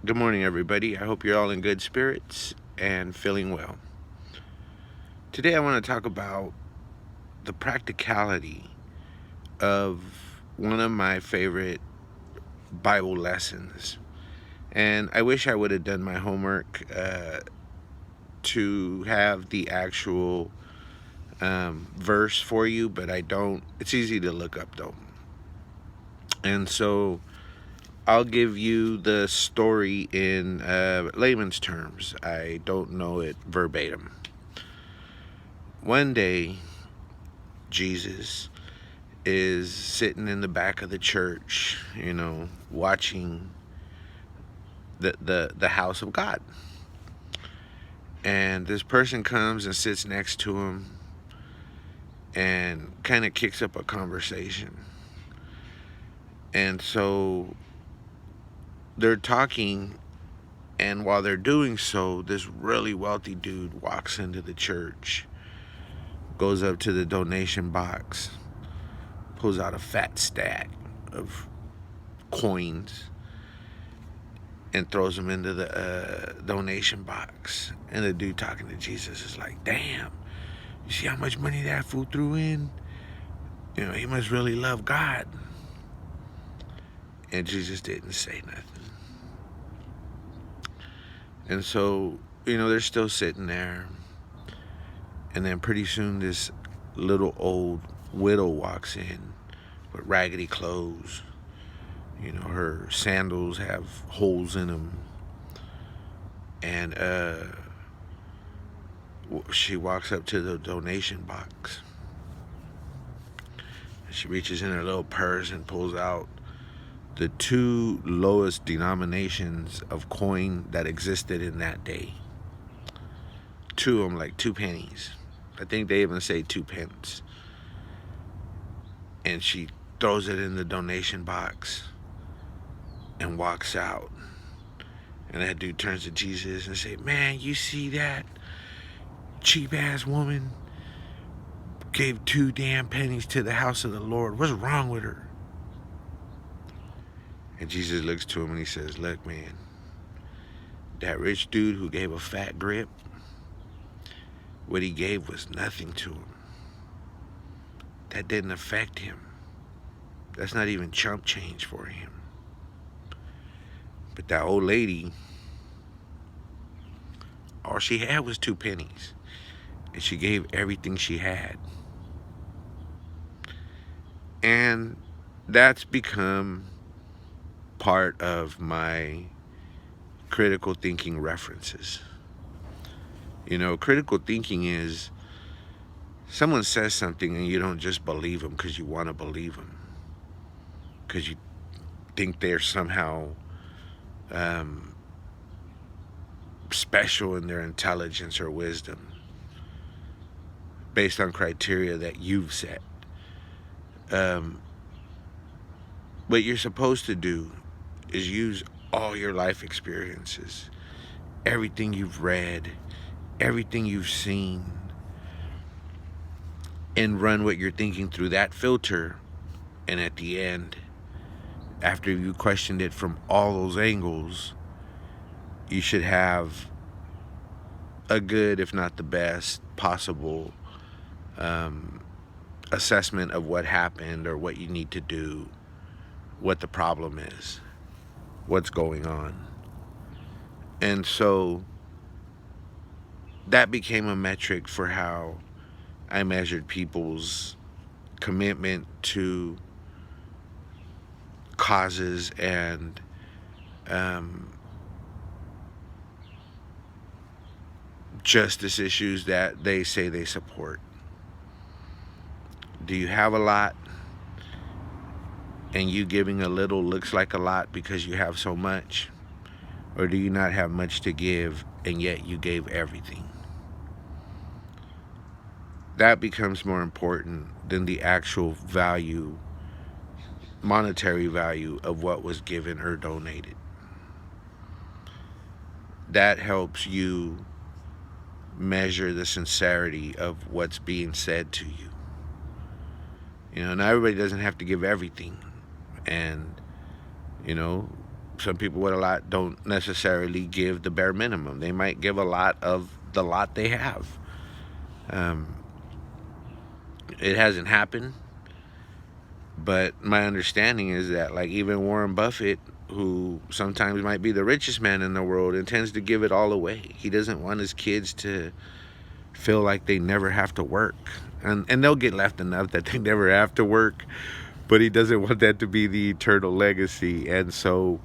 Good morning, everybody. I hope you're all in good spirits and feeling well. Today, I want to talk about the practicality of one of my favorite Bible lessons. And I wish I would have done my homework to have the actual verse for you, but I don't. It's easy to look up, though. And so I'll give you the story in layman's terms. I don't know it verbatim. One day, Jesus is sitting in the back of the church, watching the house of God. And this person comes and sits next to him and kind of kicks up a conversation. And so they're talking, and while they're doing so, this really wealthy dude walks into the church, goes up to the donation box, pulls out a fat stack of coins, and throws them into the donation box. And the dude talking to Jesus is like, damn, you see how much money that fool threw in? He must really love God. And Jesus didn't say nothing. And so, they're still sitting there. And then pretty soon this little old widow walks in with raggedy clothes. Her sandals have holes in them. And she walks up to the donation box. She reaches in her little purse and pulls out the two lowest denominations of coin that existed in that day. Two of them, like 2 pennies. I think they even say 2 pence. And she throws it in the donation box and walks out. And that dude turns to Jesus and say, man, you see that cheap ass woman gave 2 damn pennies to the house of the Lord. What's wrong with her? And Jesus looks to him and he says, look, man, that rich dude who gave a fat grip, what he gave was nothing to him. That didn't affect him. That's not even chump change for him. But that old lady, all she had was 2 pennies. And she gave everything she had. And that's become part of my critical thinking references. Critical thinking is someone says something and you don't just believe them because you want to believe them. Because you think they're somehow special in their intelligence or wisdom based on criteria that you've set. What you're supposed to do is use all your life experiences, everything you've read, everything you've seen, and run what you're thinking through that filter. And at the end, after you questioned it from all those angles, you should have a good, if not the best, possible assessment of what happened or what you need to do, what the problem is, what's going on. And so that became a metric for how I measured people's commitment to causes and justice issues that they say they support. Do you have a lot, and you giving a little looks like a lot because you have so much? Or do you not have much to give, and yet you gave everything? That becomes more important than the actual value, monetary value of what was given or donated. That helps you measure the sincerity of what's being said to you. Now everybody doesn't have to give everything. And, some people with a lot don't necessarily give the bare minimum. They might give a lot of the lot they have. Um, it hasn't happened, but my understanding is that, like, even Warren Buffett, who sometimes might be the richest man in the world, intends to give it all away. He doesn't want his kids to feel like they never have to work. And they'll get left enough that they never have to work, but he doesn't want that to be the eternal legacy. And so,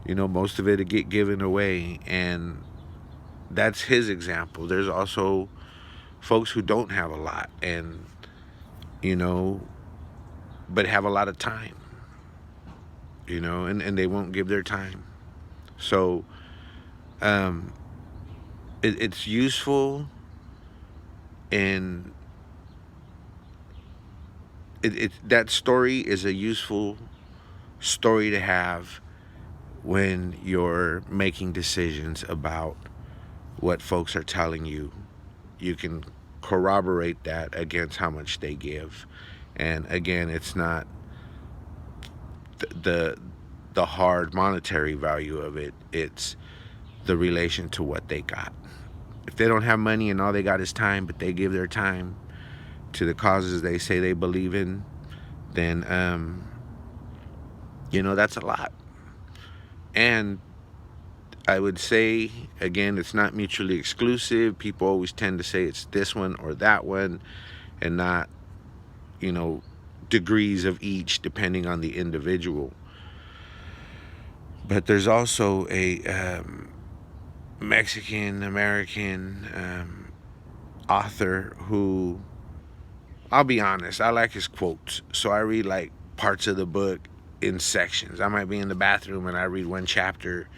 most of it will get given away. And that's his example. There's also folks who don't have a lot and, but have a lot of time, and they won't give their time. So it's useful, and that story is a useful story to have when you're making decisions about what folks are telling you. You can corroborate that against how much they give. And again, it's not the hard monetary value of it. It's the relation to what they got. If they don't have money and all they got is time, but they give their time to the causes they say they believe in, then that's a lot. And I would say, again, it's not mutually exclusive. People always tend to say it's this one or that one, and not, degrees of each depending on the individual. But there's also a Mexican American author who, I'll be honest, I like his quotes. So I read like parts of the book in sections. I might be in the bathroom and I read one chapter,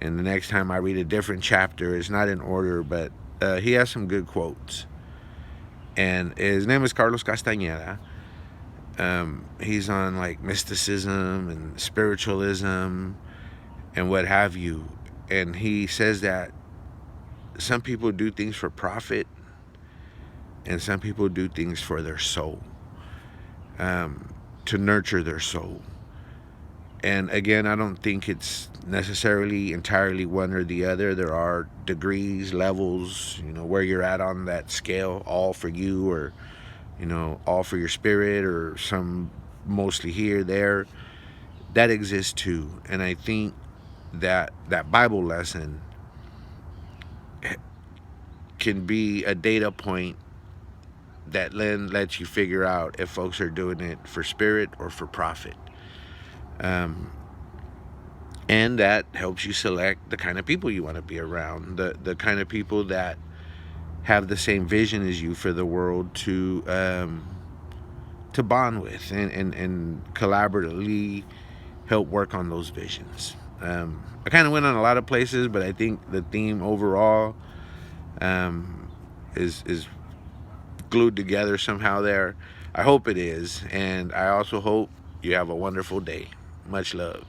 and the next time I read a different chapter. It's not in order, but he has some good quotes. And his name is Carlos Castañeda. He's on like mysticism and spiritualism and what have you. And he says that some people do things for profit and some people do things for their soul, to nurture their soul. And again, I don't think it's necessarily entirely one or the other. There are degrees, levels, where you're at on that scale, all for you, or, all for your spirit, or some mostly here, there. That exists too. And I think that Bible lesson can be a data point that then lets you figure out if folks are doing it for spirit or for profit. And that helps you select the kind of people you want to be around, the kind of people that have the same vision as you for the world to bond with and collaboratively help work on those visions. I kind of went on a lot of places, but I think the theme overall is glued together somehow there. I hope it is, and I also hope you have a wonderful day. Much love.